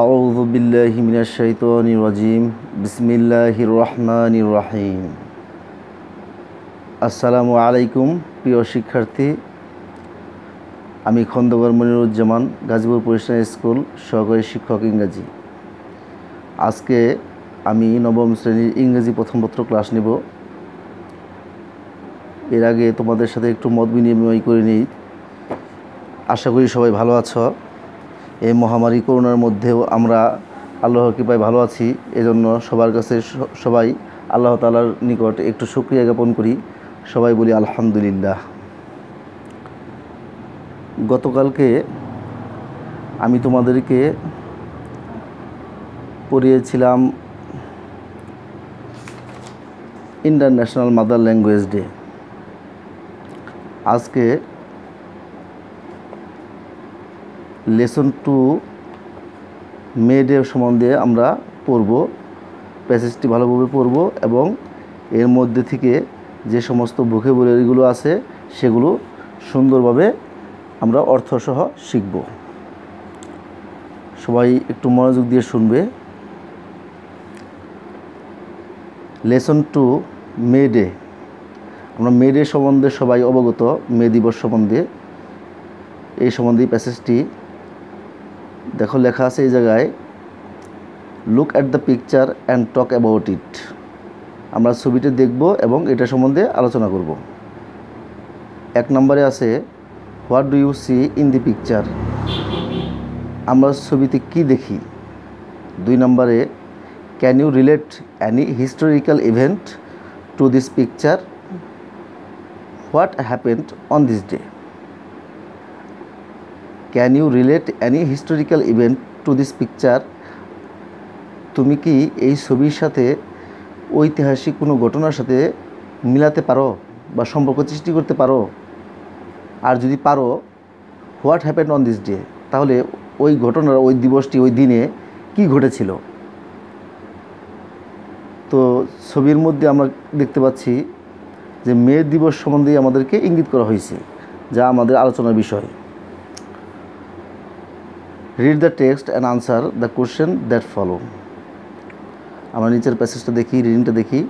আউযু বিল্লাহি মিনাশ শাইতানির রাজিম। বিসমিল্লাহির রহমানির রহিম। আসসালামু আলাইকুম প্রিয় শিক্ষার্থী, আমি খন্দকার মনিরুজ্জামান, গাজীপুর প্রতিষ্ঠান স্কুল সহকারী শিক্ষক ইংরেজি। আজকে আমি নবম শ্রেণীর ইংরেজি প্রথম পত্র ক্লাস নেব। এর আগে তোমাদের সাথে একটু মত বিনিময় করে নিই। আশা করি সবাই ভালো আছো। এই মহামারী করোনার মধ্যেও আমরা আল্লাহর কৃপায় ভালো আছি। এজন্য সবার কাছে সবাই আল্লাহ তাআলার নিকট একটু শুকরিয়া জ্ঞাপন করি। সবাই বলি আলহামদুলিল্লাহ। গতকালকে আমি তোমাদেরকে পড়িয়েছিলাম ইন্টারন্যাশনাল মাদার ল্যাঙ্গুয়েজ ডে। আজকে লেসন 2 মে ডে সম্বন্ধে আমরা পড়ব। প্যাসেজটি ভালোভাবে পড়ব এবং এর মধ্যে থেকে যে সমস্ত ভোকাবুলারিগুলো আছে সেগুলো সুন্দরভাবে আমরা অর্থসহ শিখব। সবাই একটু মনোযোগ দিয়ে শুনবে। Lesson 2 May Day. আমরা মে ডে সম্বন্ধে সবাই অবগত, মে দিবস সম্বন্ধে। এই সম্বন্ধে প্যাসেজটি দেখো, লেখা আছে এই জায়গায়, look at the picture and talk about it. আমরা ছবিটি দেখব এবং এটা সম্বন্ধে আলোচনা করব। 1 নম্বরে আছে, what do you see in the picture? আমরা ছবিতে কি দেখি? 2 নম্বরে, can you relate any historical event to this picture? What happened on this day? Can you relate any historical event to this picture? তুমি কি এই ছবির সাথে ঐতিহাসিক কোনো ঘটনার সাথে মিলাতে পারো বা সম্পর্ক সৃষ্টি করতে পারো? আর যদি পারো, what happened on this day, তাহলে ওই ঘটনার, ওই দিবসটি, ওই দিনে কি ঘটেছিল? তো ছবির মধ্যে আমরা দেখতে পাচ্ছি যে মে দিবস সম্বন্ধে আমাদেরকে ইঙ্গিত করা হয়েছে, যা আমাদের আলোচনার বিষয়। Read the text and answer the question that follow. আমরা নিচের প্যাসেজটা দেখি, রিডিংটা দেখি।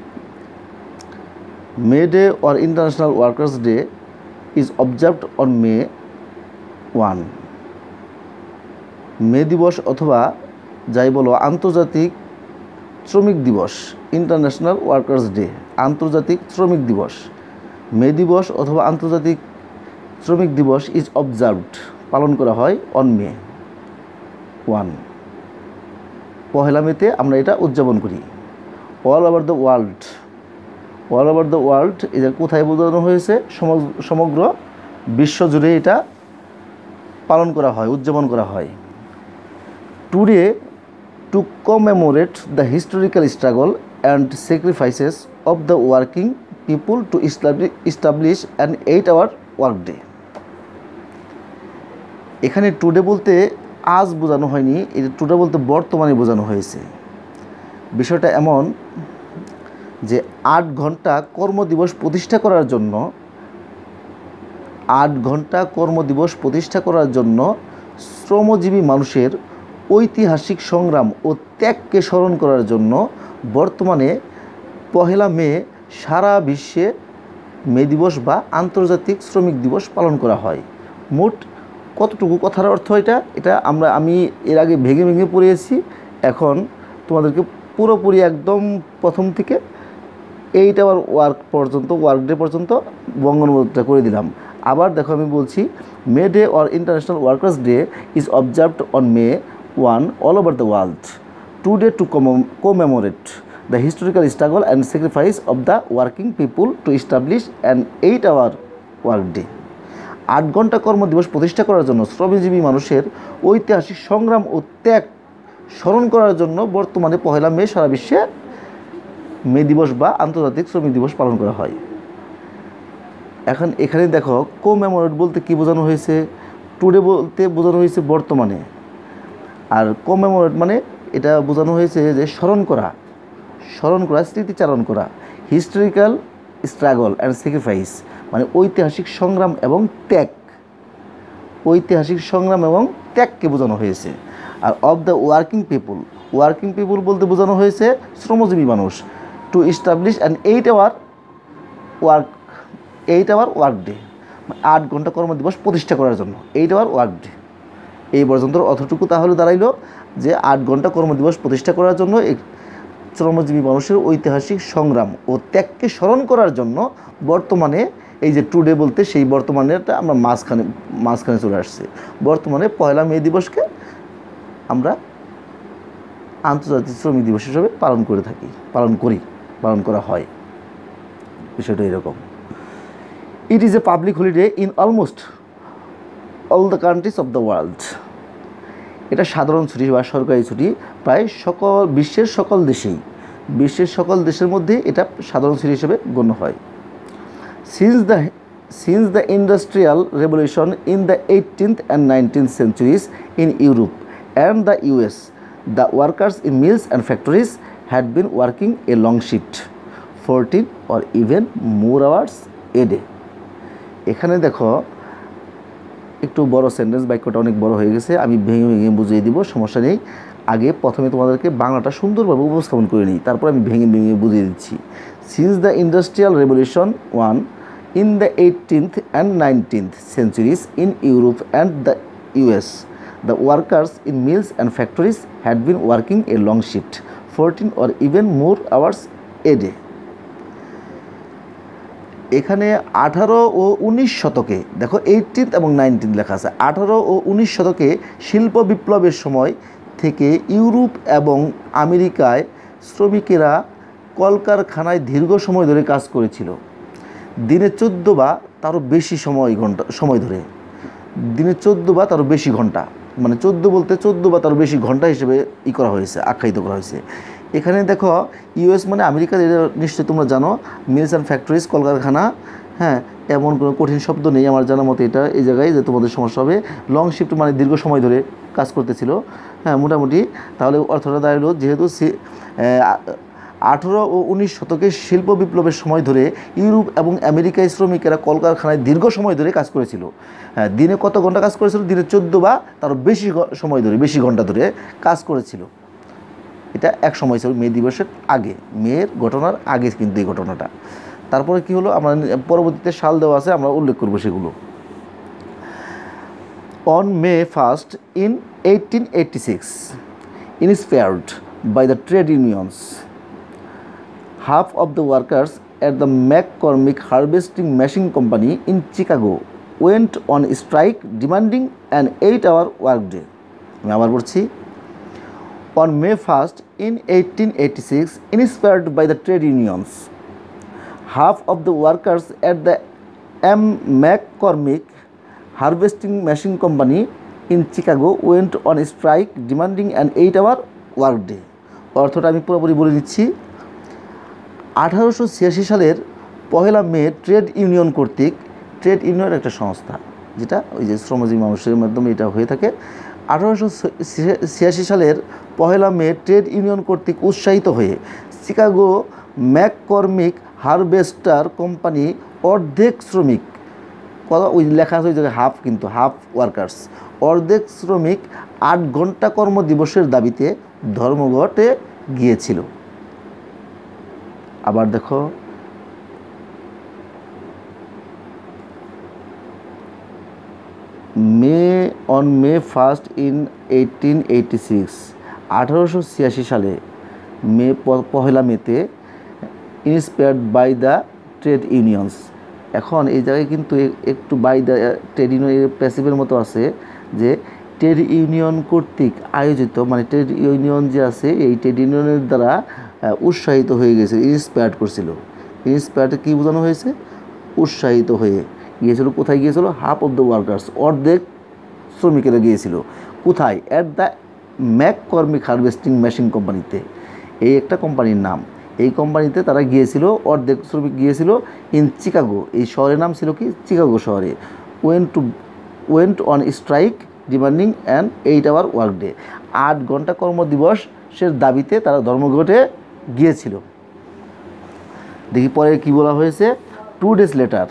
May Day or international workers day is observed on May 1। মে দিবস অথবা যাই বলো আন্তর্জাতিক শ্রমিক দিবস, ইন্টারন্যাশনাল ওয়ার্কার্স ডে, আন্তর্জাতিক শ্রমিক দিবস। মে দিবস অথবা আন্তর্জাতিক শ্রমিক দিবস ইজ অবজার্ভড, পালন করা হয় অন মে 1, পহেলা মেতে আমরা এটা উদযাপন করি। All over the world, all over the world এটা কোথায় বোঝানো হয়েছে? সমগ্র বিশ্ব জুড়ে এটা পালন করা হয়, উদযাপন করা হয়। Today two commemorate the historical struggle and sacrifices of the working people to establish an 8-hour work day. এখানে টুডে বলতে আজ বোঝানো হয়নি, এটা টুডে বলতে বর্তমানে বোঝানো হয়েছে। বিষয়টা এমন যে 8 ঘন্টা কর্মদিবস প্রতিষ্ঠা করার জন্য, 8 ঘন্টা কর্মদিবস প্রতিষ্ঠা করার জন্য শ্রমজীবী মানুষের ঐতিহাসিক সংগ্রাম ও ত্যাগকে স্মরণ করার জন্য বর্তমানে 1 মে সারা বিশ্বে মে দিবস বা আন্তর্জাতিক শ্রমিক দিবস পালন করা হয়। মোট কতটুকু কথার অর্থ এটা আমি এর আগে ভেঙে ভেঙে পড়িয়েছি। এখন তোমাদেরকে পুরোপুরি একদম প্রথম থেকে 8-hour ওয়ার্ক ডে পর্যন্ত বঙ্গানুবাদটা করে দিলাম। আবার দেখো, আমি বলছি, May Day or international workers day is observed on May 1 all over the world. Today two commemorate the historical struggle and sacrifice of the working people to establish an 8-hour work day. 8 ঘন্টা কর্মদিবস প্রতিষ্ঠা করার জন্য শ্রমজীবী মানুষের ঐতিহাসিক সংগ্রাম ও ত্যাগ স্মরণ করার জন্য বর্তমানে 1 মে সারা বিশ্বে মে দিবস বা আন্তর্জাতিক শ্রমিক দিবস পালন করা হয়। এখানে দেখো, কমেমোরেট বলতে কি বোঝানো হয়েছে? টুডে বলতে বোঝানো হয়েছে বর্তমানে, আর কমেমোরেট মানে এটা বোঝানো হয়েছে যে স্মরণ করা, স্মৃতিচারণ করা। হিস্টোরিক্যাল স্ট্রাগল অ্যান্ড স্যাক্রিফাইস মানে ঐতিহাসিক সংগ্রাম এবং ত্যাগ, ঐতিহাসিক সংগ্রাম এবং ত্যাগকে বোঝানো হয়েছে। আর অফ দ্য ওয়ার্কিং পিপুল বলতে বোঝানো হয়েছে শ্রমজীবী মানুষ, to establish an 8 hour work day, 8 ঘন্টা কর্মদিবস প্রতিষ্ঠা করার জন্য 8 আওয়ার ওয়ার্ক ডে। এই পর্যন্ত অর্থটুকু তাহলে দাঁড়াইল যে 8 ঘন্টা কর্মদিবস প্রতিষ্ঠা করার জন্য শ্রমজীবী মানুষের ঐতিহাসিক সংগ্রাম ও ত্যাগকে স্মরণ করার জন্য বর্তমানে এই যে টুডে বলতে সেই বর্তমানেটা আমরা মাঝখানে চলে আসছে। বর্তমানে 1 মে দিবসকে আমরা আন্তর্জাতিক শ্রমিক দিবস হিসেবে পালন করা হয়। বিষয়টা এরকম। It is a public holiday in almost all the countries of the world. এটা সাধারণ ছুটি বা সরকারি ছুটি প্রায় বিশ্বের সকল দেশের মধ্যে এটা সাধারণ ছুটি হিসেবে গণ্য হয়। Since the Industrial Revolution in the 18th and 19th centuries in Europe and the US, the workers in mills and factories had been working a long shift, 14 or even more hours a day. এখানে দেখো একটু বড় sentence, বাক্যটা অনেক বড় হয়ে গেছে, আমি ভেঙে বুঝিয়ে দিব, সমস্যা নেই। আগে প্রথমে তোমাদেরকে বাংলাটা সুন্দরভাবে উপস্থাপন করে নিই, তারপর আমি ভেঙে বুঝিয়ে দিচ্ছি। Since the industrial revolution in the 18th and 19th centuries in Europe and the US, the workers in mills and factories had been working a long shift, 14 or even more hours a day. এখানে 18 ও 19 শতকে দেখো 18th এবং 19th লেখা আছে। 18 ও 19 শতকে শিল্প বিপ্লবের সময় থেকে ইউরোপ এবং আমেরিকায় শ্রমিকেরা কলকারখানায় দীর্ঘ সময় ধরে কাজ করেছিল। দিনে 14 বা তারও বেশি সময় ধরে, দিনে 14 বা তারও বেশি ঘন্টা, মানে 14 বলতে 14 বা তারও বেশি ঘন্টা হিসেবে আখ্যায়িত করা হয়েছে। এখানে দেখো ইউএস মানে আমেরিকা, নিশ্চয়ই তোমরা জানো, মিলস অ্যান্ড ফ্যাক্টরিজ কলকারখানা, হ্যাঁ, এমন কোনো কঠিন শব্দ নেই আমার জানার মতে এটা এই জায়গায় যে তোমাদের সমস্যা হবে। লং শিফট মানে দীর্ঘ সময় ধরে কাজ করতেছিল, হ্যাঁ, মোটামুটি। তাহলে অর্থটা দাঁড়ালো যেহেতু 18 ও 19 শতকের শিল্প বিপ্লবের সময় ধরে ইউরোপ এবং আমেরিকায় শ্রমিকেরা কলকারখানায় দীর্ঘ সময় ধরে কাজ করেছিল। হ্যাঁ, দিনে কত ঘন্টা কাজ করেছিল? দিনে 14 বা তারও বেশি ঘন্টা ধরে কাজ করেছিল। এটা এক সময় ছিল মে দিবসের আগে, মেয়ের ঘটনার আগে কিন্তু এই ঘটনাটা। তারপরে কি হলো আমরা পরবর্তীতে সাল দেওয়া আছে, আমরা উল্লেখ করবো সেগুলো। On May 1st in 1886, inspired by the trade unions, half of the workers at the McCormick Harvesting Machine Company in Chicago went on strike demanding an 8-hour workday. আমি আবার বলছি, on May 1st in 1886, inspired by the trade unions, half of the workers at the McCormick Harvesting Machine Company in Chicago went on strike demanding an 8-hour workday. অর্থটা আমি পুরোপুরি বলে দিচ্ছি। 1886 সালের 1 মে trade union কর্তৃক, ট্রেড ইউনিয়নের একটা সংস্থা যেটা ওই যে শ্রমজীবী মানুষের মাধ্যমে এটা হয়ে থাকে। 1886 সালের 1 মে ট্রেড ইউনিয়ন কর্তৃক উৎসাহিত হয়ে চিকাগো ম্যাককর্মিক হারভেস্টার কোম্পানি অর্ধেক শ্রমিক, ওই লেখা আছে ওই জায়গায় হাফ, কিন্তু হাফ ওয়ার্কার্স, অর্ধেক শ্রমিক 8 ঘন্টা কর্মদিবসের দাবিতে ধর্মঘটে গিয়েছিল। আবার দেখো on May 1st in 1886, 1886 সালে 1 মেতে, inspired by the trade unions. এখন এই জায়গায় কিন্তু একটু বাই দ্য ট্রেড ইউনিয়ন প্যাসিভের মতো আছে, যে ট্রেড ইউনিয়ন কর্তৃক আয়োজিত, মানে ট্রেড ইউনিয়ন যে আছে এই ট্রেড ইউনিয়নের দ্বারা উৎসাহিত হয়ে গেছে, ইন্সপায়ার্ড করছিল। ইন্সপায়ার্ড কী বোঝানো হয়েছে? উৎসাহিত হয়ে গিয়েছিল। কোথায় গিয়েছিল? হাফ অফ দ্য ওয়ার্কার্স, অর্ধেক শ্রমিকেরা গিয়েছিল। কোথায়? At the McCormick harvesting machine কোম্পানিতে, এই একটা কোম্পানির নাম। এই কোম্পানিতে তারা গিয়েছিল, অর্ধেক শ্রমিক গিয়েছিল। ইন চিকাগো, এই শহরের নাম ছিল কি? চিকাগো শহরে। Went on strike demanding an 8-hour work day, 8 ঘন্টা কর্মদিবসের দাবিতে তারা ধর্মঘটে গিয়েছিল। দেখি পরে কি বলা হয়েছে। 2 days later,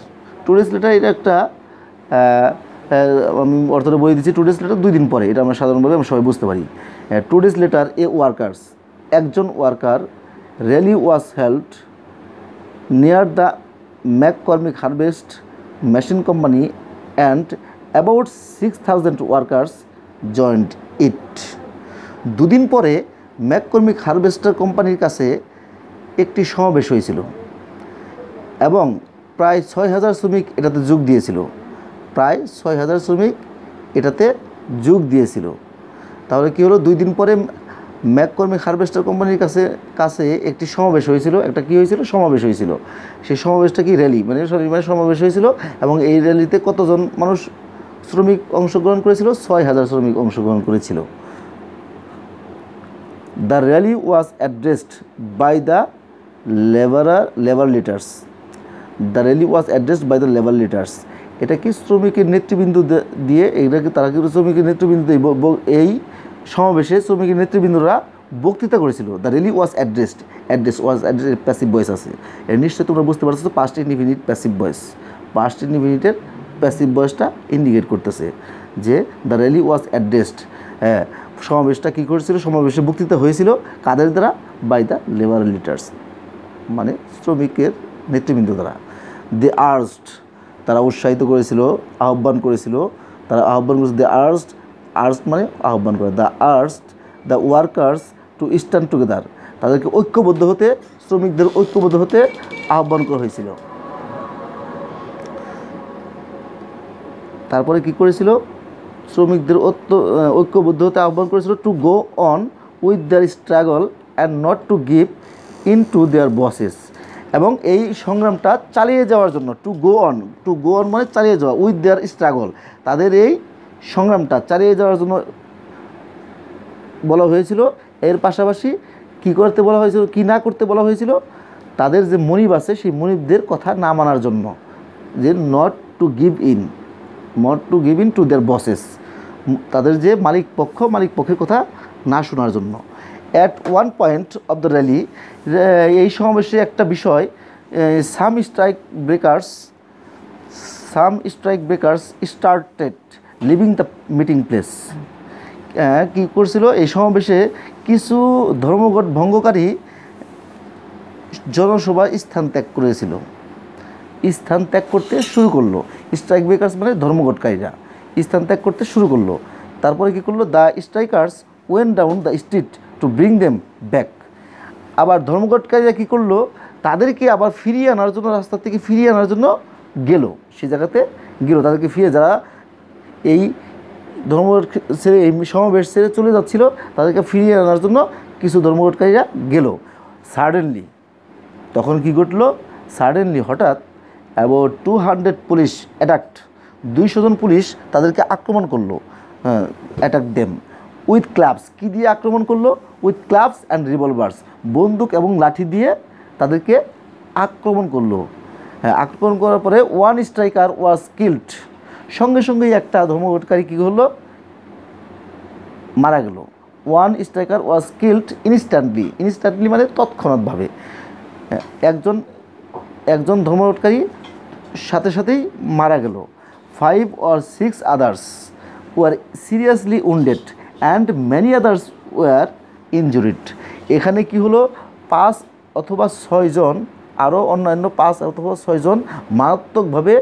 এটা একটা আমি অর্থটা বলে দিচ্ছি। 2 days later 2 দিন পরে, এটা আমরা সাধারণভাবে আমরা সবাই বুঝতে পারি। 2 days later এ ওয়ার্কার্স, একজন worker rally was held near the McCormick harvest machine company and about 6000 workers joined it. 2 দিন পরে ম্যাককর্মিক হারভেস্টার কোম্পানির কাছে একটি সমাবেশ হয়েছিল এবং প্রায় 6000 শ্রমিক এটাতে যোগ দিয়েছিল। প্রায় 6000 শ্রমিক এটাতে যোগ দিয়েছিল। তাহলে কী হলো, 2 দিন পরে ম্যাককর্মিক হারভেস্টার কোম্পানির কাছে একটি সমাবেশ হয়েছিল। একটা কী হয়েছিল? সমাবেশ হয়েছিল। সেই সমাবেশটা কি? র্যালি মানে সমাবেশ হয়েছিল। এবং এই র্যালিতে কতজন মানুষ শ্রমিক অংশগ্রহণ করেছিল? 6000 শ্রমিক অংশগ্রহণ করেছিল। The rally was addressed by the labour leaders. The rally was addressed by the labour leaders. এটা কি? শ্রমিকের নেতৃবৃন্দ দিয়ে, এটাকে তারা কি শ্রমিকের নেতৃবৃন্দ এই সমাবেশে শ্রমিকের নেতৃবৃন্দরা বক্তৃতা করেছিল। The rally was addressed, was address passive voice আছে, এর নিশ্চয়ই তোমরা বুঝতে পারছো। Past indefinite passive voice, past ইনডিফিনিটের প্যাসিভ ভয়েসটা ইন্ডিকেট করতেছে যে দ্য র্যালি ওয়াজ অ্যাড্রেসড। হ্যাঁ, সমাবেশটা কী করেছিল? সমাবেশে বক্তৃতা হয়েছিল কাদের দ্বারা? বাই দ্য লেবার লিডার্স, মানে শ্রমিকের নেতৃবৃন্দ দ্বারা। দে আর্জড, তারা উৎসাহিত করেছিল, আহ্বান করেছিল, তারা আহ্বান করেছিল। দে আর্জড মানে আহ্বান করে। The urged the workers to stand together, তাদেরকে ঐক্যবদ্ধ হতে, শ্রমিকদের ঐক্যবদ্ধ হতে আহ্বান করা হয়েছিল। তারপরে কি করেছিল? শ্রমিকদের ঐক্যবদ্ধ হতে আহ্বান করেছিল। To go on with their struggle and not to give in to their buses, এবং এই সংগ্রামটা চালিয়ে যাওয়ার জন্য। টু গো অন মানে চালিয়ে যাওয়া। উইথ দেয়ার স্ট্রাগল, তাদের এই সংগ্রামটা চালিয়ে যাওয়ার জন্য বলা হয়েছিল। এর পাশাপাশি কি করতে বলা হয়েছিল, কি না করতে বলা হয়েছিল? তাদের যে মনিব আছে সেই মনিবদের কথা না মানার জন্য, যে not to give in to their bosses, তাদের যে মালিকপক্ষের কথা না শোনার জন্য। At one point of the rally, এই সমাবেশে একটা বিষয়, some strikebreakers started leaving the meeting place. কী করছিল? এই সমাবেশে কিছু ধর্মঘট ভঙ্গকারী জনসভা স্থান ত্যাগ করেছিল, স্থান ত্যাগ করতে শুরু করলো। স্ট্রাইক ব্রেকার্স মানে ধর্মঘটকারীরা স্থান ত্যাগ করতে শুরু করলো। তারপরে কী করলো? The strikers went down the street to bring them back. আবার ধর্মঘটকারীরা কী করলো? তাদেরকে আবার ফিরিয়ে আনার জন্য, রাস্তা থেকে ফিরিয়ে আনার জন্য গেল, সেই জায়গাতে গেল। তাদেরকে ফিরিয়ে, যারা এই ধর্মঘট ছেড়ে, এই সমাবেশ ছেড়ে চলে যাচ্ছিল, তাদেরকে ফিরিয়ে আনার জন্য কিছু ধর্মঘটকারীরা গেল। সাডেনলি, তখন কি ঘটলো? সাডেনলি, হঠাৎ, অ্যাবাউট 200 পুলিশ অ্যাটাকড, 200 জন পুলিশ তাদেরকে আক্রমণ করলো। অ্যাটাক দেম উইথ ক্লাবস, কী দিয়ে আক্রমণ করলো? উইথ ক্লাবস অ্যান্ড রিভলভার্স, বন্দুক এবং লাঠি দিয়ে তাদেরকে আক্রমণ করলো। হ্যাঁ, আক্রমণ করার পরে ওয়ান স্ট্রাইকার ওয়াজ কিল্ড, সঙ্গে সঙ্গেই একটা ধর্মঘটকারী কী হলো? মারা গেল। One striker was killed instantly মানে তৎক্ষণাৎভাবে। একজন ধর্মঘটকারী সাথে সাথেই মারা গেল। 5 or 6 others were seriously wounded and many others were injured। এখানে কি হলো? 5 অথবা 6 জন, আরও অন্যান্য 5 অথবা 6 জন মারাত্মকভাবে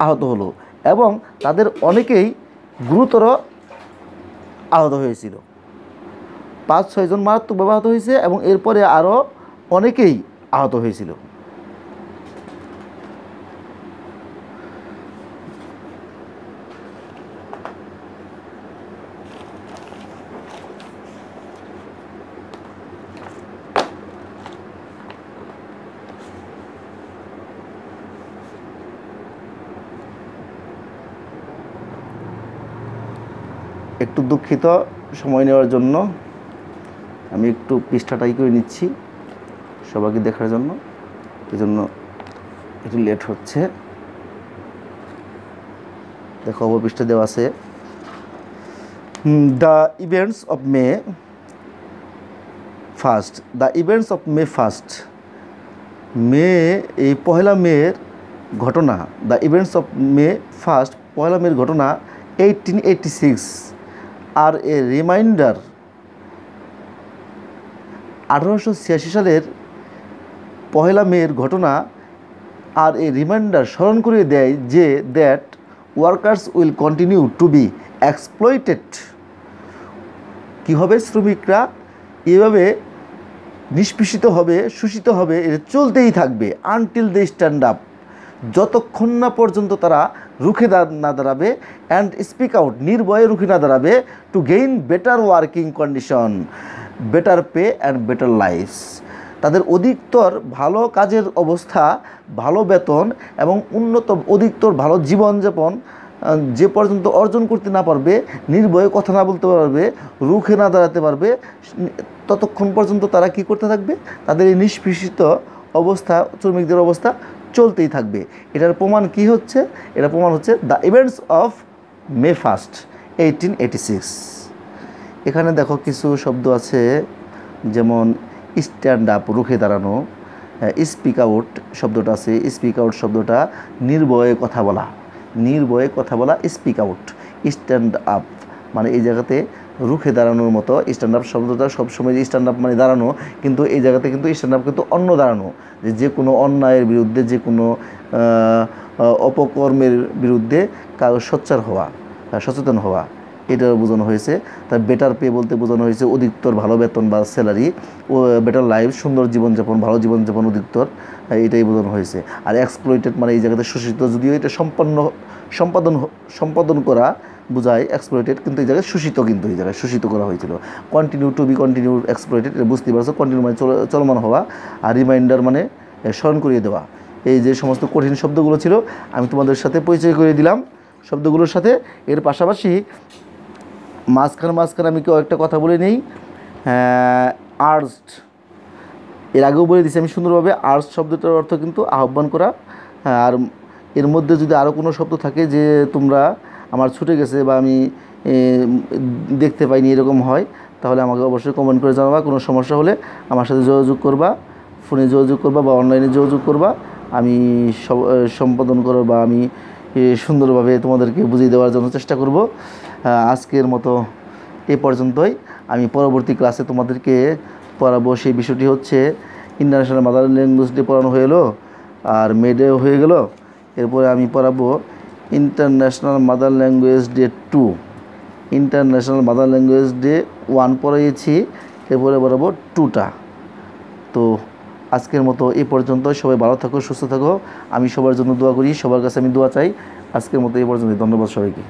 আহত হলো এবং তাদের অনেকেই গুরুতর আহত হয়েছিল। 5-6 জন মারাত্মকভাবে আহত হয়েছে এবং এরপরে আরও অনেকেই আহত হয়েছিল। একটু দুঃখিত সময় নেওয়ার জন্য, আমি একটু পৃষ্ঠাটাই করে নিচ্ছি সবাইকে দেখার জন্য, এই জন্য একটু লেট হচ্ছে। দেখো অবপৃষ্ঠা দেওয়া আছে, the events of May first, May এই 1 মের ঘটনা। The events of May first, 1 মের ঘটনা 1886 আর এ রিমাইন্ডার 1886 সালের পহেলা মের ঘটনা আর এই রিমাইন্ডার স্মরণ করিয়ে দেয় যে that workers will continue to be exploited. কী হবে? শ্রমিকরা এভাবে নিষ্পেষিত হবে, শোষিত হবে, এটা চলতেই থাকবে আনটিল দে স্ট্যান্ড আপ, যতক্ষণ না পর্যন্ত তারা রুখে না দাঁড়াবে অ্যান্ড স্পিক আউট, নির্ভয়ে রুখে না দাঁড়াবে, to gain better working condition, better pay and better lifes. তাদের অধিকতর ভালো কাজের অবস্থা, ভালো বেতন এবং অধিকতর ভালো জীবনযাপন যে পর্যন্ত অর্জন করতে না পারবে, নির্ভয়ে কথা না বলতে পারবে, রুখে না দাঁড়াতে পারবে, ততক্ষণ পর্যন্ত তারা কি করতে থাকবে? তাদের এই নিষ্পেষিত অবস্থা, শ্রমিকদের অবস্থা চলতেই থাকবে। এটার প্রমাণ কি হচ্ছে? এটা প্রমাণ হচ্ছে দ্য ইভেন্টস অফ মে 1, 1886। এখানে দেখো কিছু শব্দ আছে, যেমন স্ট্যান্ড আপ, রুখে দাঁড়ানো, স্পিক আউট শব্দটা আছে, স্পিক আউট শব্দটা নির্ভয়ে কথা বলা, নির্ভয়ে কথা বলা, স্পিক আউট। স্ট্যান্ড আপ মানে এই জায়গাতে রুখে দাঁড়ানোর মতো, স্ট্যান্ড আপ শব্দটা সবসময় স্ট্যান্ড আপ মানে দাঁড়ানো, কিন্তু এই জায়গাতে কিন্তু স্ট্যান্ড আপ কিন্তু অন্য দাঁড়ানো, যে কোনো অন্যায়ের বিরুদ্ধে, যে কোনো অপকর্মের বিরুদ্ধে সোচ্চার হওয়া, সচেতন হওয়া, এটা বোঝানো হয়েছে। তার বেটার পে বলতে বোঝানো হয়েছে অধিকতর ভালো বেতন বা স্যালারি, ও বেটার লাইফ, সুন্দর জীবনযাপন, ভালো জীবনযাপন অধিকতর, এটাই বোঝানো হয়েছে। আর এক্সপ্লয়েটেড মানে এই জায়গাতে শোষিত, যদিও এটা সম্পাদন করা বোঝায় এক্সপ্লয়েটেড, কিন্তু এই জায়গায় শোষিত, কিন্তু এই জায়গায় শোষিত করা হয়েছিল। Continue, to be continue exploited, এটা বুঝতে পারছো। কন্টিনিউ মানে চলমান হওয়া, আর রিমাইন্ডার মানে স্মরণ করিয়ে দেওয়া। এই যে সমস্ত কঠিন শব্দগুলো ছিল আমি তোমাদের সাথে পরিচয় করে দিলাম শব্দগুলোর সাথে। এর পাশাপাশি মাঝখানে আমি একটা কথা বলে নেই, আর্জড, এর আগেও বলে দিচ্ছি আমি সুন্দরভাবে। আর্জ শব্দটার অর্থ কিন্তু আহ্বান করা। আর এর মধ্যে যদি আরও কোনো শব্দ থাকে যে তোমরা আমার ছুটে গেছে বা আমি দেখতে পাইনি, এরকম হয়, তাহলে আমাকে অবশ্যই কমেন্ট করে জানাবা। কোনো সমস্যা হলে আমার সাথে যোগাযোগ করবা, ফোনে যোগাযোগ করবা বা অনলাইনে যোগাযোগ করবা। আমি সম্পাদন করব বা আমি সুন্দরভাবে তোমাদেরকে বুঝিয়ে দেওয়ার জন্য চেষ্টা করব। আজকের মতো এ পর্যন্তই। আমি পরবর্তী ক্লাসে তোমাদেরকে পড়াবো, সেই বিষয়টি হচ্ছে ইন্টারন্যাশনাল মাদার ল্যাঙ্গুয়েজ ডে পড়ানো হয়ে গেলো, আর মে ডেও হয়ে গেল। এরপরে আমি পড়াবো international mother language day 2। International mother language day 1 পড়িয়েছি, এরপরে পড়াবো 2টা। তো আজকের মতো এই পর্যন্ত। সবাই ভালো থাকো, সুস্থ থাকো। আমি সবার জন্য দোয়া করি, সবার কাছে আমি দোয়া চাই। আজকের মতো এই পর্যন্ত। ধন্যবাদ সবাইকে।